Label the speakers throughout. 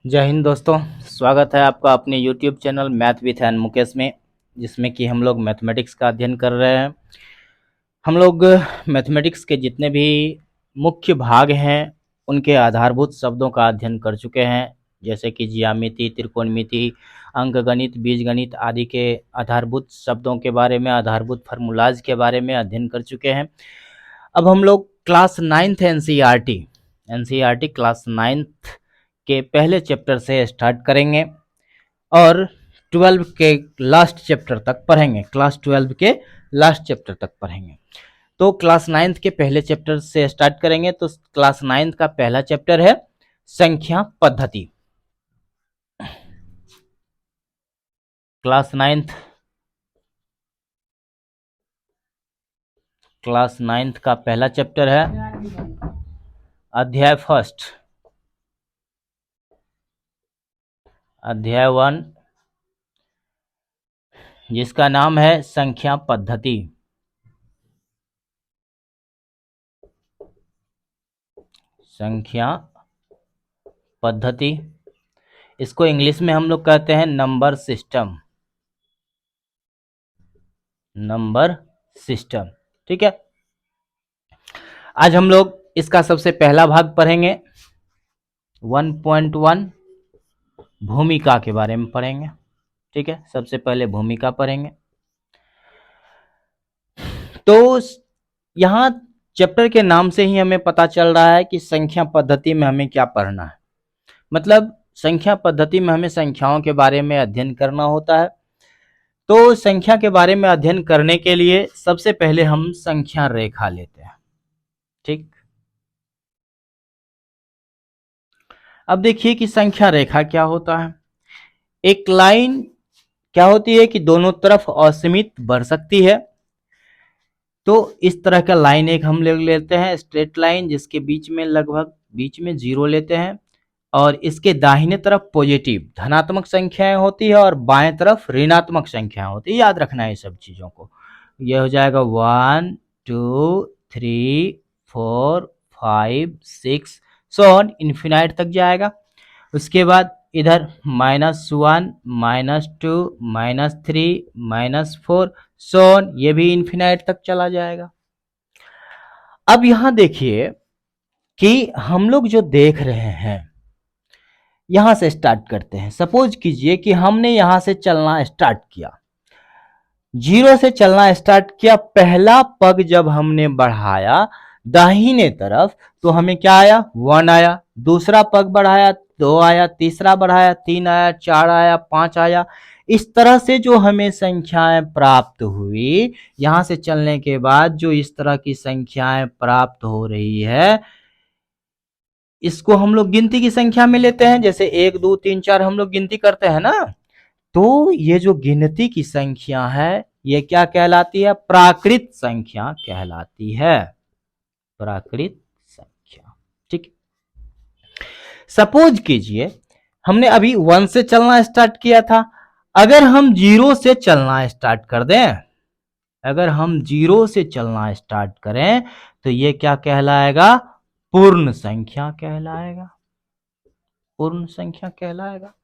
Speaker 1: जय हिंद दोस्तों। स्वागत है आपका अपने YouTube channel math with an Mukesh में, जिसमें कि हम लोग मैथमेटिक्स का अध्ययन कर रहे हैं। हम लोग मैथमेटिक्स के जितने भी मुख्य भाग हैं उनके आधारभूत शब्दों का अध्ययन कर चुके हैं, जैसे कि ज्यामिति, त्रिकोणमिति, अंकगणित, बीजगणित आदि के आधारभूत शब्दों के बारे में, आधारभूत फार्मूलाज के बारे में अध्ययन कर चुके हैं। अब हम लोग class 9th NCERT class 9th के पहले चैप्टर से स्टार्ट करेंगे और 12 के लास्ट चैप्टर तक पढ़ेंगे। क्लास 12 के लास्ट चैप्टर तक पढ़ेंगे। तो क्लास 9th के पहले चैप्टर से स्टार्ट करेंगे। तो क्लास 9th का पहला चैप्टर है संख्या पद्धति। क्लास 9th का पहला चैप्टर है अध्याय फर्स्ट, अध्याय 1, जिसका नाम है संख्या पद्धति। संख्या पद्धति, इसको इंग्लिश में हम लोग कहते हैं नंबर सिस्टम। नंबर सिस्टम, ठीक है। आज हम लोग इसका सबसे पहला भाग पढ़ेंगे 1.1 भूमिका के बारे में पढ़ेंगे, ठीक है। सबसे पहले भूमिका पढ़ेंगे। तो यहाँ चैप्टर के नाम से ही हमें पता चल रहा है कि संख्या पद्धति में हमें क्या पढ़ना है। मतलब संख्या पद्धति में हमें संख्याओं के बारे में अध्ययन करना होता है। तो संख्या के बारे में अध्ययन करने के लिए सबसे पहले हम संख्या रेखा लेते हैं, ठीक। अब देखिए कि संख्या रेखा क्या होता है। एक लाइन क्या होती है कि दोनों तरफ असीमित बढ़ सकती है। तो इस तरह का लाइन एक हम लोग लेते हैं, स्ट्रेट लाइन, जिसके बीच में लगभग बीच में 0 लेते हैं और इसके दाहिने तरफ पॉजिटिव धनात्मक संख्याएं होती है और बाएं तरफ ऋणात्मक संख्याएं होती है। याद रखना है ये सब चीजों को। ये हो जाएगा 1 2 3 4 5 6 सो ऑन इन्फिनाइट तक जाएगा। उसके बाद इधर -1 -2 -3 -4 सो ऑन, ये भी इन्फिनाइट तक चला जाएगा। अब यहां देखिए कि हम लोग जो देख रहे हैं, यहां से स्टार्ट करते हैं। सपोज कीजिए कि हमने यहां से चलना स्टार्ट किया, 0 से चलना स्टार्ट किया। पहला पग जब हमने बढ़ाया दाहिने तरफ तो हमें क्या आया, 1 आया। दूसरा पग बढ़ाया 2 आया, तीसरा बढ़ाया 3 आया, 4 आया, 5 आया। इस तरह से जो हमें संख्याएं प्राप्त हुई, यहां से चलने के बाद जो इस तरह की संख्याएं प्राप्त हो रही है, इसको हम लोग गिनती की संख्या में लेते हैं। जैसे 1 2 3 4 हम लोग गिनती करते हैं ना। तो ये जो गिनती की संख्या है, ये क्या कहलाती है, प्राकृत संख्या कहलाती है। प्राकृत संख्या, ठीक। सपोज कीजिए हमने अभी 1 से चलना स्टार्ट किया था। अगर हम 0 से चलना स्टार्ट कर दें, अगर हम 0 से चलना स्टार्ट करें तो ये क्या कहलाएगा, पूर्ण संख्या कहलाएगा। पूर्ण संख्या कहलाएगा।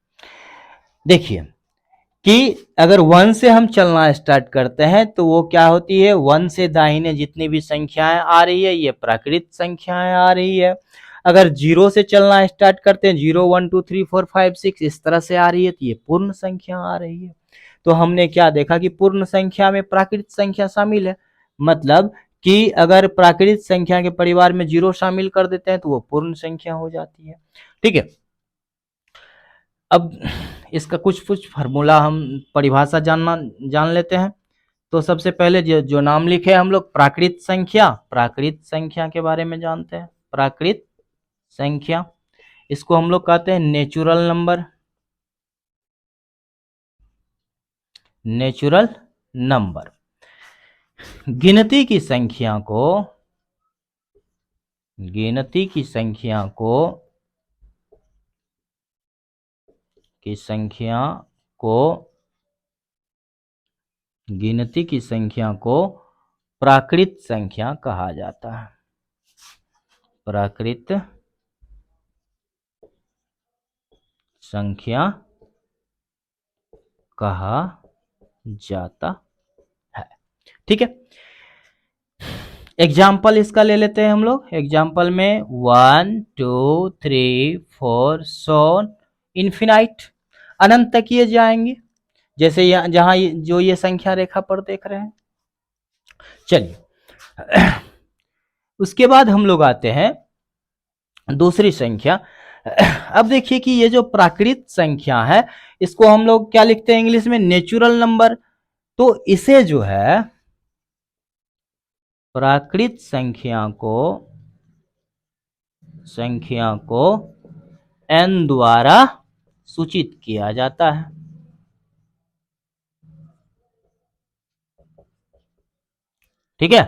Speaker 1: देखिए कि अगर 1 से हम चलना स्टार्ट करते हैं तो वो क्या होती है, 1 से दाहिने जितनी भी संख्याएं आ रही है ये प्राकृत संख्याएं आ रही है। अगर 0 से चलना स्टार्ट करते हैं, 0 1 2 3 4 5 6 इस तरह से आ रही है, तो ये पूर्ण संख्या आ रही है। तो हमने क्या देखा कि पूर्ण संख्या में प्राकृत संख्या शामिल है। मतलब कि अगर प्राकृत संख्या के परिवार में 0 शामिल कर देते हैं तो वो पूर्ण संख्या हो जाती है, ठीक है। अब इसका कुछ फार्मूला हम परिभाषा जान लेते हैं। तो सबसे पहले जो नाम लिखे हम लोग प्राकृत संख्या के बारे में जानते हैं। प्राकृत संख्या, इसको हम लोग कहते हैं नेचुरल नंबर। नेचुरल नंबर गिनती की संख्या को, गिनती की संख्या को, गिनती की संख्या को प्राकृत संख्या कहा जाता है। प्राकृत संख्या कहा जाता है। ठीक है, एग्जाम्पल इसका ले लेते हैं हम लोग। एग्जाम्पल में 1 2 3 4 सो इन्फिनाइट, अनंत तक ये जाएंगे, जैसे यहाँ जहां जो ये संख्या रेखा पर देख रहे हैं। चलिए उसके बाद हम लोग आते हैं दूसरी संख्या। अब देखिए कि ये जो प्राकृत संख्या है इसको हम लोग क्या लिखते हैं इंग्लिश में, नेचुरल नंबर। तो इसे जो है प्राकृत संख्या को n द्वारा सूचित किया जाता है। ठीक है,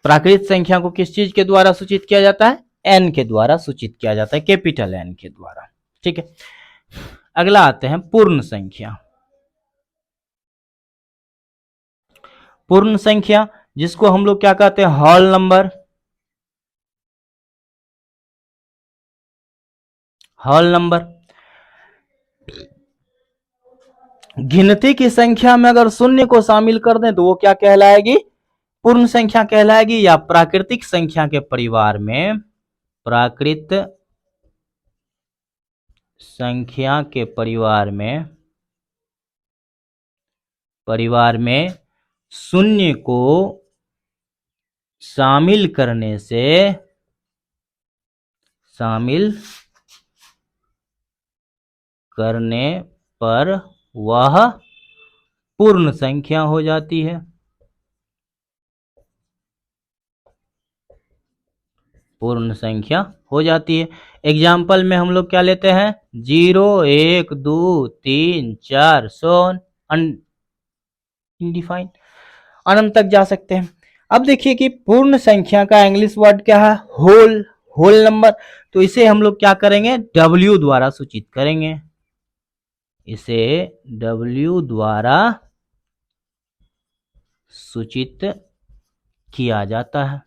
Speaker 1: प्राकृत संख्या को किस चीज के द्वारा सूचित किया जाता है, n के द्वारा सूचित किया जाता है, कैपिटल N के द्वारा। ठीक है, अगला आते हैं पूर्ण संख्या। पूर्ण संख्या जिसको हम लोग क्या कहते हैं, होल नंबर। होल नंबर गिनती की संख्या में अगर शून्य को शामिल कर दें तो वो क्या कहलाएगी, पूर्ण संख्या कहलाएगी। या प्राकृतिक संख्या के परिवार में, प्राकृत संख्या के परिवार में शून्य को शामिल करने पर वह पूर्ण संख्या हो जाती है। पूर्ण संख्या हो जाती है। एग्जाम्पल में हम लोग क्या लेते हैं, 0 1 2 3 4 सो इनडिफाइन, अनंत तक जा सकते हैं। अब देखिए कि पूर्ण संख्या का इंग्लिश वर्ड क्या है, होल, होल नंबर। तो इसे हम लोग क्या करेंगे, W द्वारा सूचित करेंगे। इसे W द्वारा सूचित किया जाता है।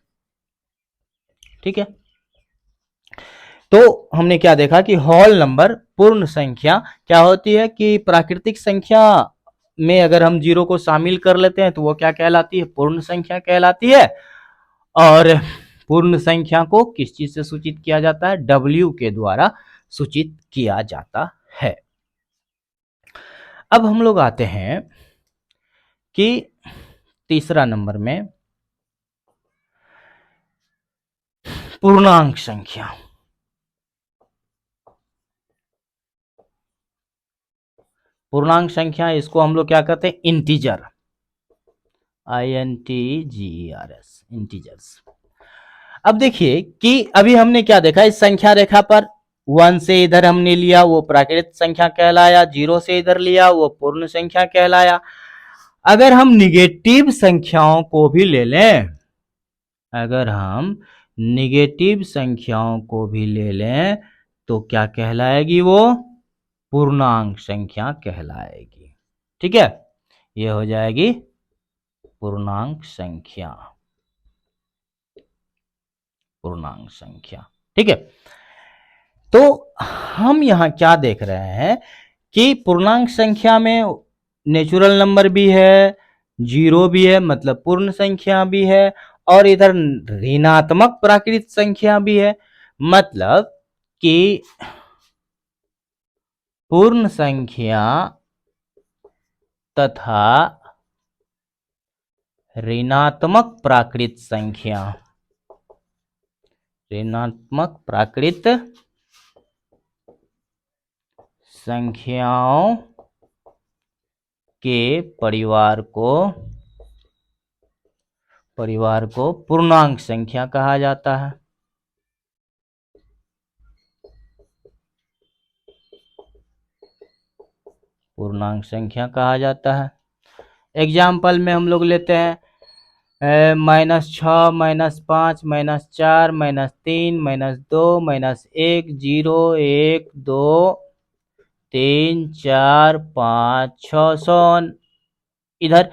Speaker 1: ठीक है, तो हमने क्या देखा कि होल नंबर, पूर्ण संख्या क्या होती है कि प्राकृतिक संख्या में अगर हम 0 को शामिल कर लेते हैं तो वो क्या कहलाती है, पूर्ण संख्या कहलाती है। और पूर्ण संख्या को किस चीज से सूचित किया जाता है, W के द्वारा सूचित किया जाता है। अब हम लोग आते हैं कि तीसरा नंबर में पूर्णांक संख्या। पूर्णांक संख्या इसको हम लोग क्या कहते हैं, इंटीजर, INTGERS, इंटीजर्स। अब देखिए कि अभी हमने क्या देखा, इस संख्या रेखा पर 1 से इधर हमने लिया वो प्राकृत संख्या कहलाया, 0 से इधर लिया वो पूर्ण संख्या कहलाया। अगर हम निगेटिव संख्याओं को भी ले लें, अगर हम निगेटिव संख्याओं को भी ले लें तो क्या कहलाएगी, वो पूर्णांक संख्या कहलाएगी। ठीक है, ये हो जाएगी पूर्णांक संख्या, पूर्णांक संख्या। ठीक है, तो हम यहां क्या देख रहे हैं कि पूर्णांक संख्या में नेचुरल नंबर भी है, 0 भी है मतलब पूर्ण संख्या भी है, और इधर ऋणात्मक प्राकृत संख्या भी है। मतलब कि पूर्ण संख्या तथा ऋणात्मक प्राकृत संख्या, ऋणात्मक प्राकृत संख्याओं के परिवार को पूर्णांक संख्या कहा जाता है। पूर्णांक संख्या कहा जाता है। एग्जाम्पल में हम लोग लेते हैं -6 -5 -4 -3 -2 -1 0 1 2 3 4 5 6 सो इधर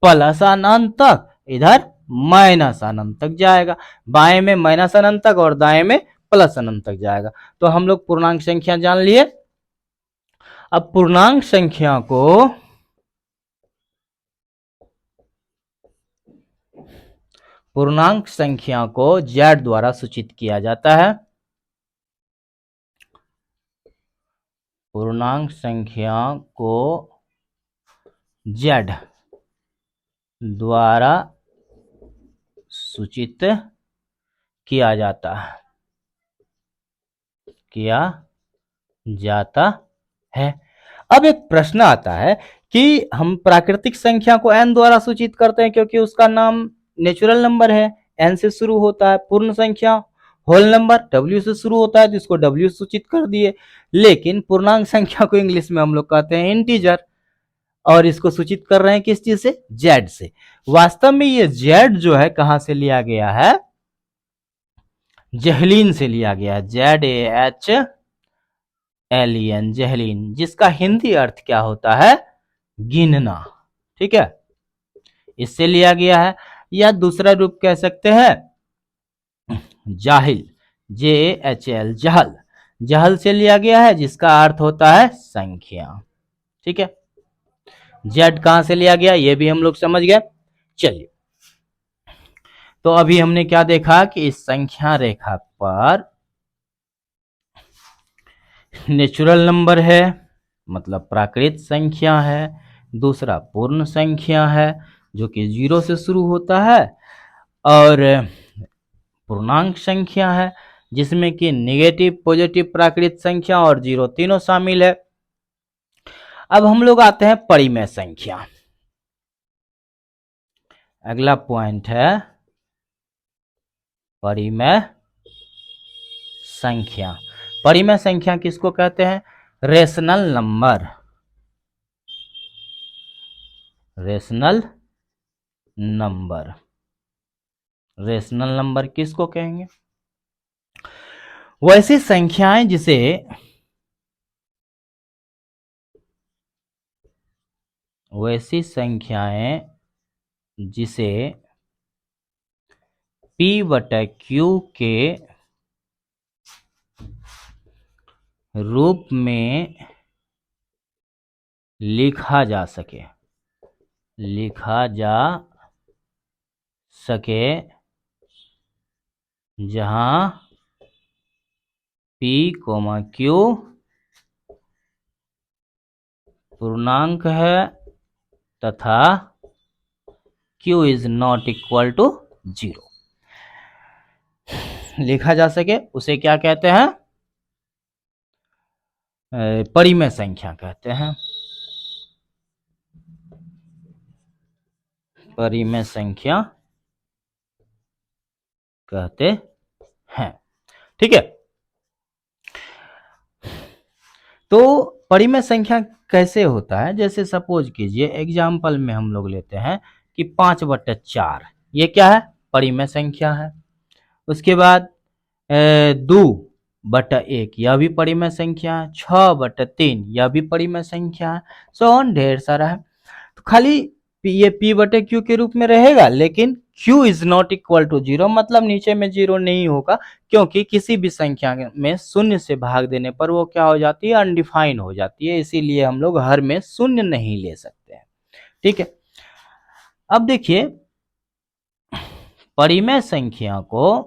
Speaker 1: प्लस अनंत तक, इधर माइनस अनंत तक जाएगा। बाएं में माइनस अनंत तक और दाएं में प्लस अनंत तक जाएगा। तो हम लोग पूर्णांक संख्या जान लिए। अब पूर्णांक संख्या को z द्वारा सूचित किया जाता है। पूर्णांक संख्या को z द्वारा सूचित किया जाता है। अब एक प्रश्न आता है कि हम प्राकृतिक संख्या को n द्वारा सूचित करते हैं क्योंकि उसका नाम नेचुरल नंबर है, n से शुरू होता है। पूर्ण संख्या होल नंबर w से शुरू होता है तो इसको w सूचित कर दिए। लेकिन पूर्णांक संख्या को इंग्लिश में हम लोग कहते हैं इंटीजर, और इसको सूचित कर रहे हैं किस चीज से? z से। वास्तव में ये z जो है कहां से लिया गया है? जहलीन से लिया गया है, JAHLEN, जहलीन, जिसका हिंदी अर्थ क्या होता है? गिनना। ठीक है, इससे लिया गया है। या दूसरा रूप कह सकते हैं जाहिल, JAHL, जहल, जहल से लिया गया है जिसका अर्थ होता है संख्या। ठीक है, z कहां से लिया गया ये भी हम लोग समझ गए। चलिए, तो अभी हमने क्या देखा कि इस संख्या रेखा पर नेचुरल नंबर है, मतलब प्राकृत संख्या है। दूसरा पूर्ण संख्या है जो कि 0 से शुरू होता है, और पूर्णांक संख्या है जिसमें कि नेगेटिव, पॉजिटिव, प्राकृत संख्या और 0 तीनों शामिल है। अब हम लोग आते हैं परिमेय संख्या। अगला पॉइंट है परिमेय संख्या। परिमेय संख्या किसको कहते हैं? Rational number. Rational number, rational number किसको कहेंगे? वैसी संख्याएं जिसे P/Q के रूप में लिखा जा सके, जहां P, Q पूर्णांक है तथा Q is not equal to 0, लिखा जा सके, उसे क्या कहते हैं? परिमेय संख्या कहते हैं। परिमेय संख्या कहते हैं। ठीक है, तो परिमेय संख्या कैसे होता है? जैसे सपोज कीजिए, एग्जाम्पल में हम लोग लेते हैं कि 5/4, ये क्या है? परिमेय संख्या है। उसके बाद 2/1, यह भी परिमेय संख्या है। 6/3, यह भी परिमेय संख्या है। सो ऑन, ढेर सारा है। तो खाली ये P/Q के रूप में रहेगा, लेकिन Q is not equal to 0, मतलब नीचे में 0 नहीं होगा, क्योंकि किसी भी संख्या में शून्य से भाग देने पर वो क्या हो जाती है? अनडिफाइन हो जाती है। इसीलिए हम लोग हर में शून्य नहीं ले सकते हैं। ठीक है, अब देखिए, परिमेय संख्याओं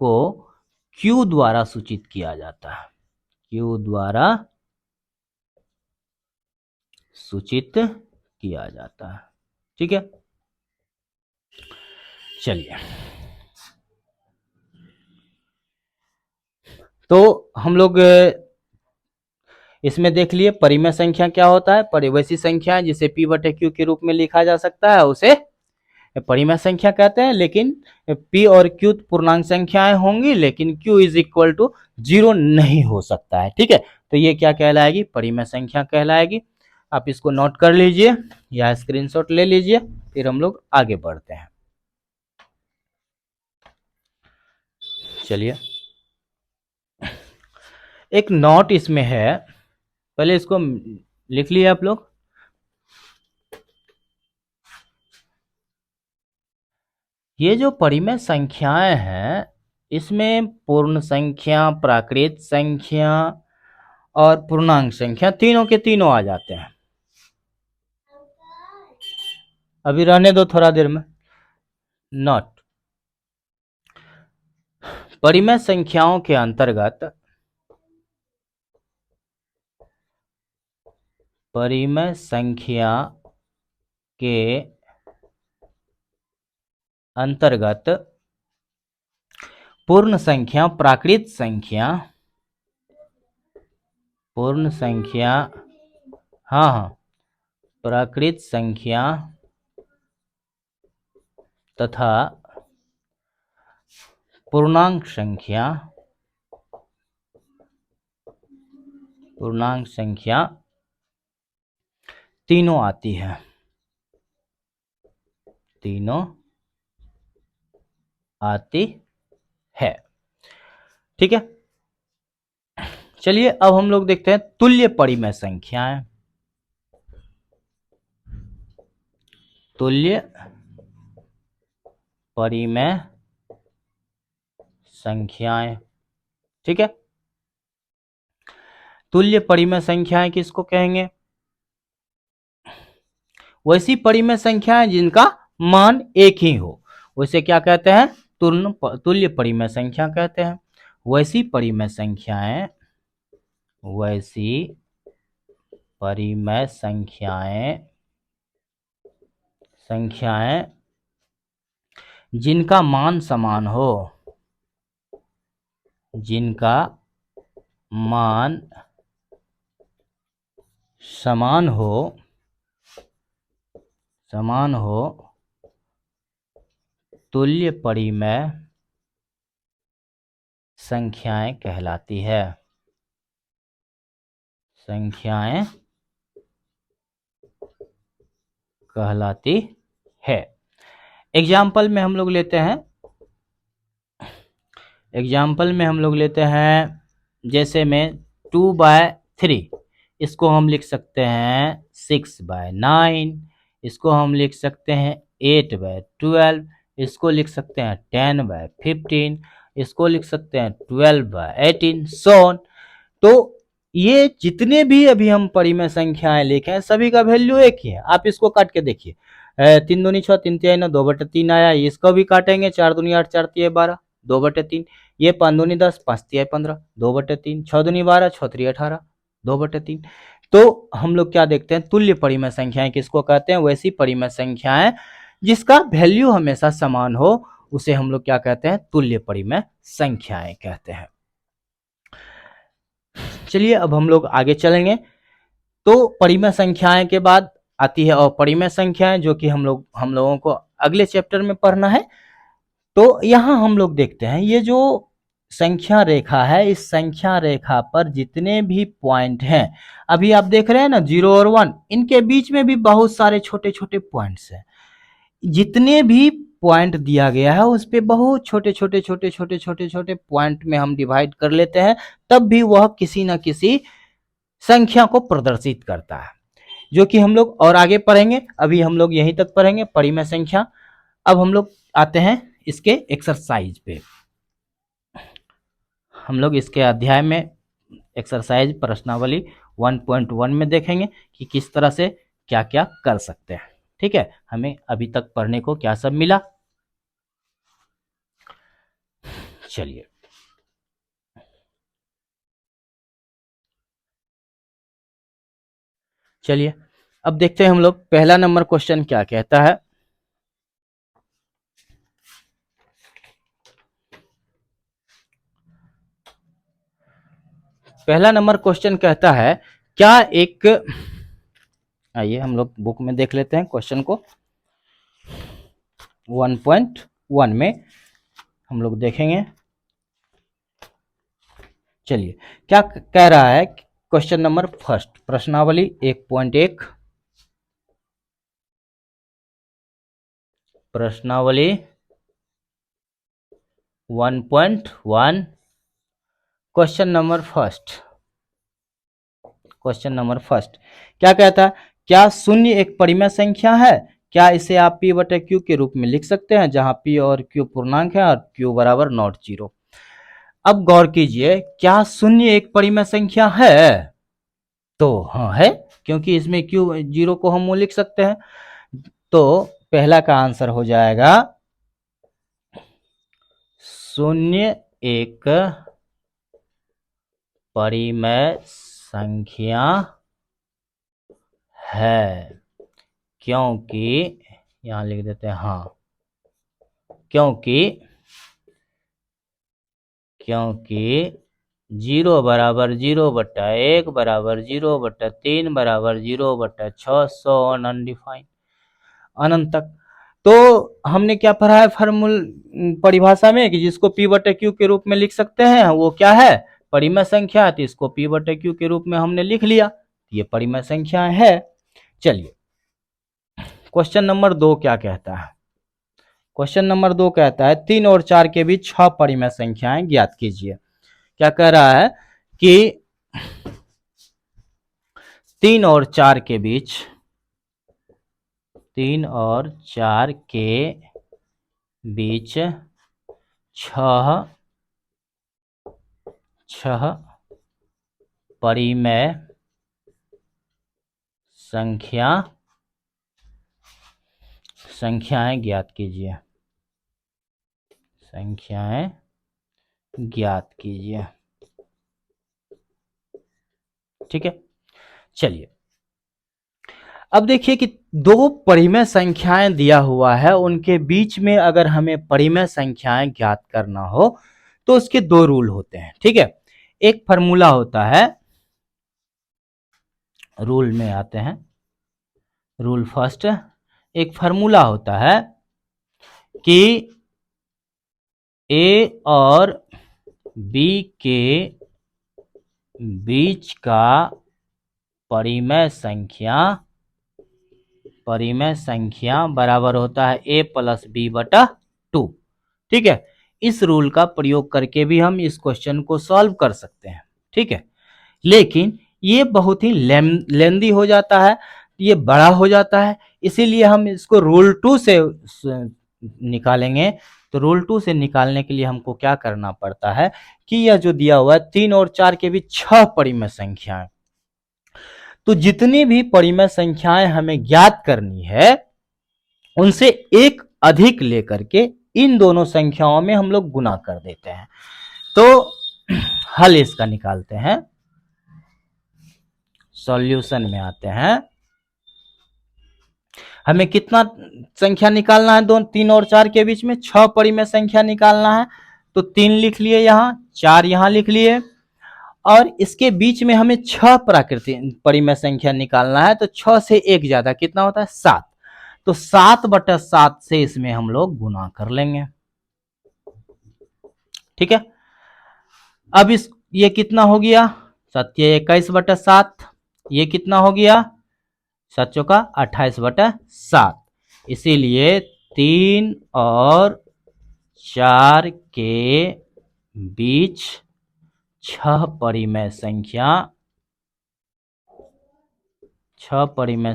Speaker 1: को Q द्वारा सूचित किया जाता है। Q द्वारा सूचित किया जाता है। ठीक है, चलिए, तो हम लोग इसमें देख लिए परिमेय संख्या क्या होता है। वैसी संख्या जिसे P/Q के रूप में लिखा जा सकता है उसे परिमेय संख्या कहते हैं। लेकिन P और Q पूर्णांक संख्याएं होंगी, लेकिन Q इज इक्वल टू 0 नहीं हो सकता है। ठीक है, तो ये क्या कहलाएगी? परिमेय संख्या कहलाएगी। आप इसको नोट कर लीजिए या स्क्रीनशॉट ले लीजिए, फिर हम लोग आगे बढ़ते हैं। चलिए, एक नोट इसमें है, पहले इसको लिख लिए आप लोग। ये जो परिमेय संख्याएं हैं इसमें पूर्ण संख्या, प्राकृत संख्या और पूर्णांक संख्या तीनों के तीनों आ जाते हैं। अभी रहने दो थोड़ा देर में। नॉट परिमेय संख्याओं के अंतर्गत परिमेय संख्या के अंतर्गत पूर्ण संख्या, प्राकृत संख्या, पूर्ण संख्या, हाँ, प्राकृत संख्या तथा पूर्णांक संख्या, पूर्णांक संख्या तीनों आती है, तीनों आती है। ठीक है, चलिए अब हम लोग देखते हैं तुल्य परिमेय संख्याएं। तुल्य परिमेय संख्याएं, ठीक है। तुल्य परिमेय संख्याएं किसको कहेंगे? वैसी परिमेय संख्याएं जिनका मान एक ही हो, उसे क्या कहते हैं? तुल्य परिमेय संख्या कहते हैं। वैसी परिमेय संख्याएं, वैसी परिमेय संख्याएं जिनका मान समान हो, जिनका मान समान हो तुल्य परिमेय संख्याएं कहलाती है, संख्याएं कहलाती है। एग्जाम्पल में हम लोग लेते हैं, जैसे में 2/3, इसको हम लिख सकते हैं 6/9, इसको हम लिख सकते हैं 8/12, इसको लिख सकते हैं 10/15, इसको लिख सकते हैं 12/18, सोन। तो ये जितने भी अभी हम परिमेय संख्याएं लिखे हैं सभी का वैल्यू एक ही है। आप इसको काट के देखिए, 3 दूनी 6, 3 तिहाई 9, 2/3 आया, इसको भी काटेंगे, 4 दूनी 8, 4 तिहाई 12, 2/3, ये 5 दूनी 10, 5 तिहाई 15, 2/3, 6 दूनी 12, 6 तिहाई 18, 2/3। तो हम लोग क्या देखते हैं? तुल्य परिमेय संख्याएं किसको कहते हैं? वैसी परिमेय संख्याएं जिसका वैल्यू हमेशा समान हो, उसे हम लोग क्या कहते हैं? तुल्य परिमेय संख्याएं कहते हैं। चलिए अब हम लोग आगे चलेंगे। तो परिमेय संख्याएं के बाद आती है अपरिमेय संख्याएं, जो कि हम लोगों को अगले चैप्टर में पढ़ना है। तो यहाँ हम लोग देखते हैं, ये जो संख्या रेखा है, इस संख्या रेखा पर जितने भी पॉइंट हैं, अभी आप देख रहे हैं ना 0 और 1, इनके बीच में भी बहुत सारे छोटे छोटे पॉइंट्स हैं। जितने भी पॉइंट दिया गया है उस पे बहुत छोटे छोटे पॉइंट में हम डिवाइड कर लेते हैं, तब भी वह किसी न किसी संख्या को प्रदर्शित करता है, जो कि हम लोग और आगे पढ़ेंगे। अभी हम लोग यहीं तक पढ़ेंगे परिमेय संख्या। अब हम लोग आते हैं इसके एक्सरसाइज पे। हम लोग इसके अध्याय में एक्सरसाइज प्रश्नावली 1.1 में देखेंगे कि किस तरह से क्या क्या कर सकते हैं। ठीक है, हमें अभी तक पढ़ने को क्या सब मिला। चलिए अब देखते हैं हम लोग पहला नंबर क्वेश्चन क्या कहता है। पहला नंबर क्वेश्चन कहता है, क्या एक, आइए हम लोग बुक में देख लेते हैं क्वेश्चन को। 1.1 में हम लोग देखेंगे। चलिए क्या कह रहा है क्वेश्चन नंबर फर्स्ट, प्रश्नावली 1.1, प्रश्नावली 1.1, question number first. Question number first क्या कहता है? क्या शून्य एक परिमेय संख्या है? क्या इसे आप p बटे q के रूप में लिख सकते हैं, जहां p और q पूर्णांक है और q बराबर नॉट जीरो। अब गौर कीजिए, क्या शून्य एक परिमेय संख्या है? तो हाँ है, क्योंकि इसमें q जीरो को हम लिख सकते हैं। तो पहला का आंसर हो जाएगा शून्य एक परिमेय संख्या है, क्योंकि यहां लिख देते हैं हाँ, क्योंकि जीरो बराबर जीरो बट्टा एक बराबर जीरो बट्टा तीन बराबर जीरो बट्टा 6 सौ अनडिफाइंड अनंत तक। तो हमने क्या पढ़ा है फॉर्मूल परिभाषा में कि जिसको p बटे q के रूप में लिख सकते हैं वो क्या है, परिमेय संख्या। तो इसको p बटे q के रूप में हमने लिख लिया, ये परिमेय संख्या है। चलिए क्वेश्चन नंबर 2 क्या कहता है? क्वेश्चन नंबर 2 कहता है 3 और 4 के बीच 6 परिमेय संख्याएं ज्ञात कीजिए। क्या कह रहा है कि 3 और 4 के बीच 3 और 4 के बीच 6 परिमेय संख्याएं ज्ञात कीजिए, संख्याएं ज्ञात कीजिए। ठीक है, चलिए अब देखिए कि दो परिमेय संख्याएं दिया हुआ है, उनके बीच में अगर हमें परिमेय संख्याएं ज्ञात करना हो तो उसके दो रूल होते हैं। ठीक है, एक फॉर्मूला होता है, रूल में आते हैं, रूल फर्स्ट, एक फॉर्मूला होता है कि ए और बी के बीच का परिमेय संख्या बराबर होता है a प्लस बी बटा 2। ठीक है, इस रूल का प्रयोग करके भी हम इस क्वेश्चन को सॉल्व कर सकते हैं। ठीक है, लेकिन ये बहुत ही लेंदी हो जाता है, ये बड़ा हो जाता है, इसीलिए हम इसको रूल 2 से निकालेंगे। तो रूल 2 से निकालने के लिए हमको क्या करना पड़ता है कि यह जो दिया हुआ है 3 और 4 के बीच 6 परिमेय संख्याएं, तो जितनी भी परिमेय संख्याएं हमें ज्ञात करनी है उनसे एक अधिक लेकर के इन दोनों संख्याओं में हम लोग गुना कर देते हैं। तो हल इसका निकालते हैं, सॉल्यूशन में आते हैं। हमें कितना संख्या निकालना है, 3 और 4 के बीच में 6 परिमेय संख्या निकालना है। तो 3 लिख लिए, यहाँ 4 यहाँ लिख लिए, और इसके बीच में हमें 6 प्राकृतिक परिमेय संख्या निकालना है। तो 6 से एक ज्यादा कितना होता है, 7। तो 7 बटा 7 से इसमें हम लोग गुना कर लेंगे। ठीक है, अब ये कितना हो गया, 7 21 बटा 7, ये कितना हो गया 7 चौका 28 बटा 7। इसीलिए 3 और 4 के बीच 6 परिमेय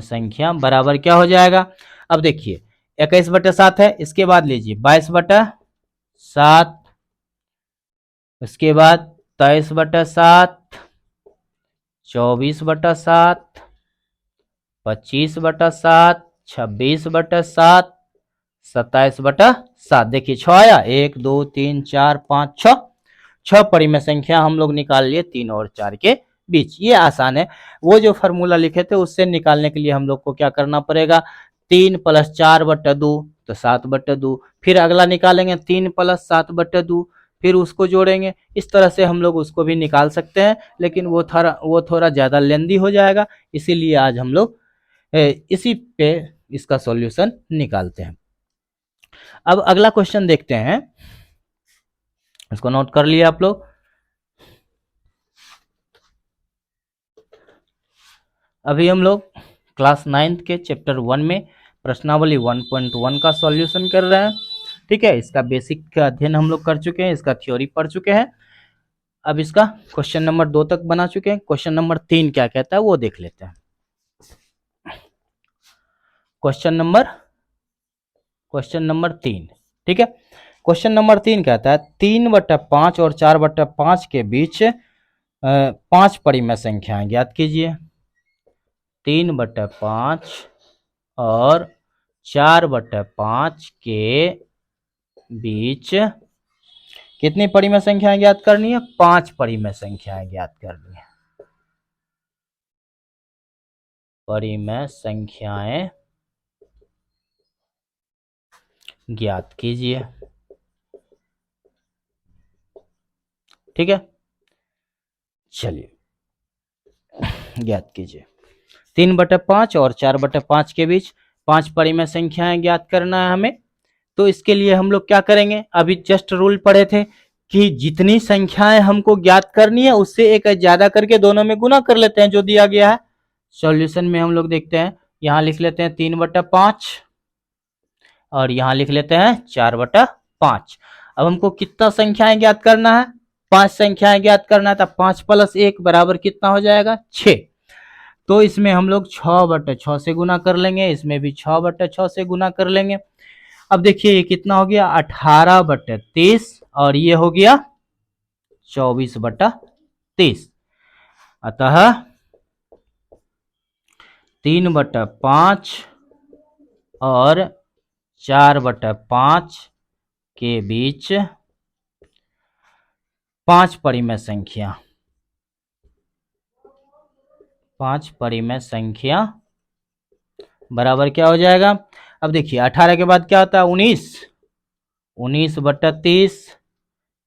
Speaker 1: संख्या बराबर क्या हो जाएगा। अब देखिए 21 बटा 7 है, इसके बाद लीजिए 22 बटा 7, उसके बाद 23 बटा 7, 24 बटा 7, 25 बटा 7, 26 बटा 7, 27 बटा 7। देखिए 6 आया, 1 2 3 4 5 6, 6 परिमेय संख्या हम लोग निकाल लिए 3 और 4 के बीच। ये आसान है, वो जो फॉर्मूला लिखे थे उससे निकालने के लिए हम लोग को क्या करना पड़ेगा, 3 प्लस 4 बटा 2 तो 7 बटा 2, फिर अगला निकालेंगे 3 प्लस 7 बटा 2, फिर उसको जोड़ेंगे। इस तरह से हम लोग उसको भी निकाल सकते हैं, लेकिन वो थोड़ा ज़्यादा लेंदी हो जाएगा, इसीलिए आज हम लोग इसी पे इसका सॉल्यूशन निकालते हैं। अब अगला क्वेश्चन देखते हैं, इसको नोट कर लिया आप लोग। अभी हम लोग क्लास 9th के चैप्टर 1 में प्रश्नावली 1.1 का सॉल्यूशन कर रहे हैं। ठीक है, इसका बेसिक का अध्ययन हम लोग कर चुके हैं, इसका थ्योरी पढ़ चुके हैं। अब इसका क्वेश्चन नंबर 2 तक बना चुके हैं। क्वेश्चन नंबर 3 क्या कहता है वो देख लेते हैं। Question number question number 3। ठीक है, क्वेश्चन नंबर 3 कहता है 3/5 और 4/5 के बीच 5 परिमेय संख्याएं ज्ञात कीजिए। 3/5 और 4/5 के बीच कितनी परिमेय संख्याएं ज्ञात करनी है? 5 परिमेय संख्याएं ज्ञात करनी है। परिमेय संख्याएं ज्ञात कीजिए। ठीक है, चलिए ज्ञात कीजिए। 3/5 और 4/5 के बीच 5 परिमेय संख्याएं ज्ञात करना है हमें। तो इसके लिए हम लोग क्या करेंगे? अभी जस्ट रूल पढ़े थे कि जितनी संख्याएं हमको ज्ञात करनी है उससे एक ज्यादा करके दोनों में गुना कर लेते हैं जो दिया गया है। सॉल्यूशन में हम लोग देखते हैं, यहां लिख लेते हैं 3/5 और यहां लिख लेते हैं 4/5। अब हमको कितना संख्याएं ज्ञात करना है? 5 संख्याएं ज्ञात करना है। तो 5 + 1 बराबर कितना हो जाएगा? 6। तो इसमें हम लोग 6/6 से गुना कर लेंगे, इसमें भी 6/6 से गुना कर लेंगे। अब देखिए ये कितना हो गया? 18/30 और ये हो गया 24/30। अतः 3/5 और 4/5 के बीच 5 परिमेय संख्या, 5 परिमेय संख्या बराबर क्या हो जाएगा? अब देखिए 18 के बाद क्या होता है? 19, 19/30,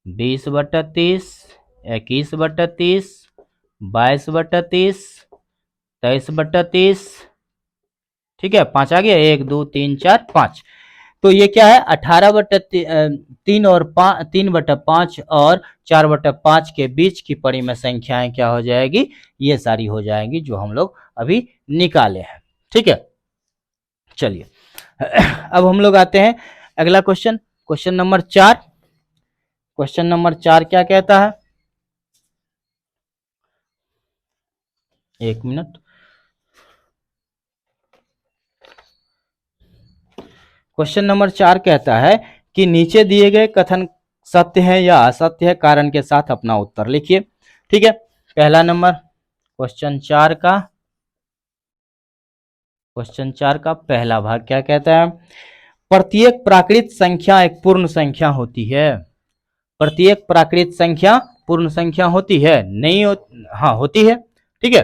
Speaker 1: 20/30, 21/30, 22/30, 23/30। ठीक है, 5 आ गया, 1 2 3 4 5। तो ये क्या है? 18/3 और 3/5 और 4/5 के बीच की परिमेय संख्याएं क्या हो जाएगी? ये सारी हो जाएंगी जो हम लोग अभी निकाले हैं। ठीक है, चलिए अब हम लोग आते हैं अगला question, question number 4। Question number 4 क्या कहता है? एक मिनट। क्वेश्चन नंबर 4 कहता है कि नीचे दिए गए कथन सत्य है या असत्य है, कारण के साथ अपना उत्तर लिखिए। ठीक है, पहला नंबर क्वेश्चन 4 का पहला भाग क्या कहता है? प्रत्येक प्राकृत संख्या एक पूर्ण संख्या होती है। प्रत्येक प्राकृत संख्या पूर्ण संख्या होती है? नहीं हाँ होती है। ठीक है,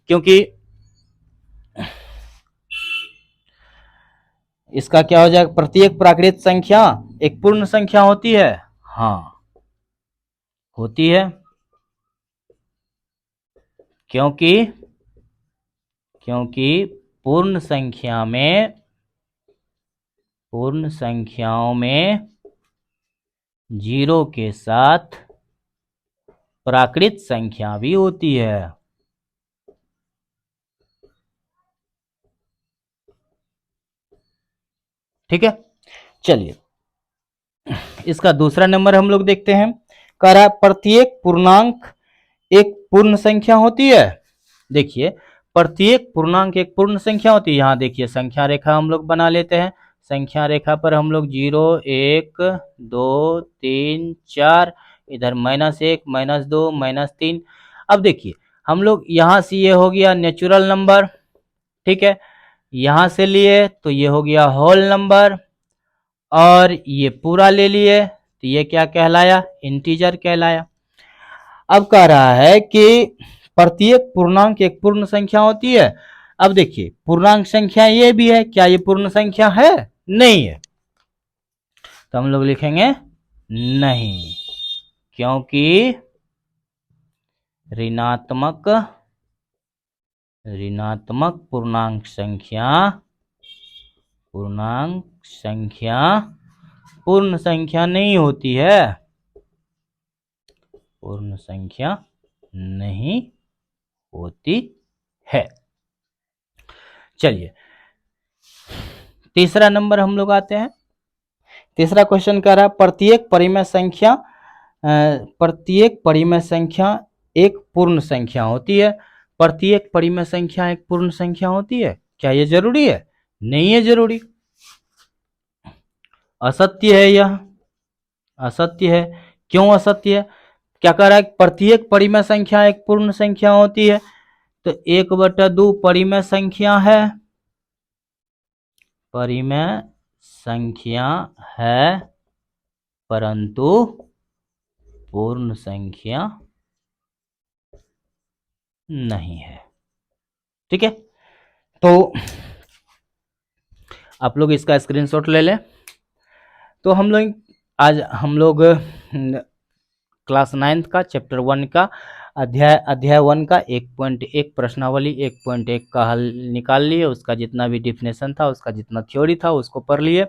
Speaker 1: क्योंकि इसका क्या हो जाएगा? प्रत्येक प्राकृत संख्या एक पूर्ण संख्या होती है। हाँ होती है, क्योंकि पूर्ण संख्याओं में 0 के साथ प्राकृत संख्या भी होती है। ठीक है, चलिए इसका दूसरा नंबर हम लोग देखते हैं। कह रहा है प्रत्येक पूर्णांक एक पूर्ण संख्या होती है। देखिए प्रत्येक पूर्णांक एक पूर्ण संख्या होती है। यहाँ देखिए संख्या रेखा हम लोग बना लेते हैं। संख्या रेखा पर हम लोग 0 1 2 3 4, इधर -1 -2 -3। अब देखिए हम लोग यहाँ से ये हो गया नेचुरल नंबर। ठीक है, यहाँ से लिए तो ये हो गया होल नंबर, और ये पूरा ले लिए तो ये क्या कहलाया? इंटीजर कहलाया। अब कह रहा है कि प्रत्येक पूर्णांक एक पूर्ण संख्या होती है। अब देखिए पूर्णांक संख्या ये भी है, क्या ये पूर्ण संख्या है? नहीं है। तो हम लोग लिखेंगे नहीं, क्योंकि ऋणात्मक पूर्णांक संख्या पूर्ण संख्या नहीं होती है। पूर्ण संख्या नहीं होती है। चलिए तीसरा नंबर हम लोग आते हैं। तीसरा क्वेश्चन कह रहा है प्रत्येक परिमेय संख्या एक पूर्ण संख्या होती है। प्रत्येक परिमेय संख्या एक पूर्ण संख्या होती है, क्या ये जरूरी है? नहीं है जरूरी। असत्य है, यह असत्य है। क्यों असत्य है? क्या कह रहा है? प्रत्येक परिमेय संख्या एक पूर्ण संख्या होती है, तो 1/2 परिमेय संख्या है, परिमेय संख्या है, परंतु पूर्ण संख्या नहीं है। ठीक है, तो आप लोग इसका स्क्रीनशॉट ले लें। तो आज हम लोग क्लास 9 का चैप्टर 1 का अध्याय 1 का 1.1 प्रश्नावली 1.1 का हल निकाल लिए। उसका जितना भी डिफिनेशन था, उसका जितना थ्योरी था, उसको पढ़ लिए।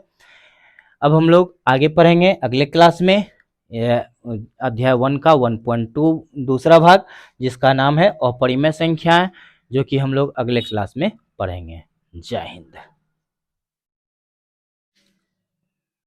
Speaker 1: अब हम लोग आगे पढ़ेंगे अगले क्लास में अध्याय 1 का 1.2 दूसरा भाग, जिसका नाम है अपरिमेय संख्याएं, जो कि हम लोग अगले क्लास में पढ़ेंगे। जय हिंद।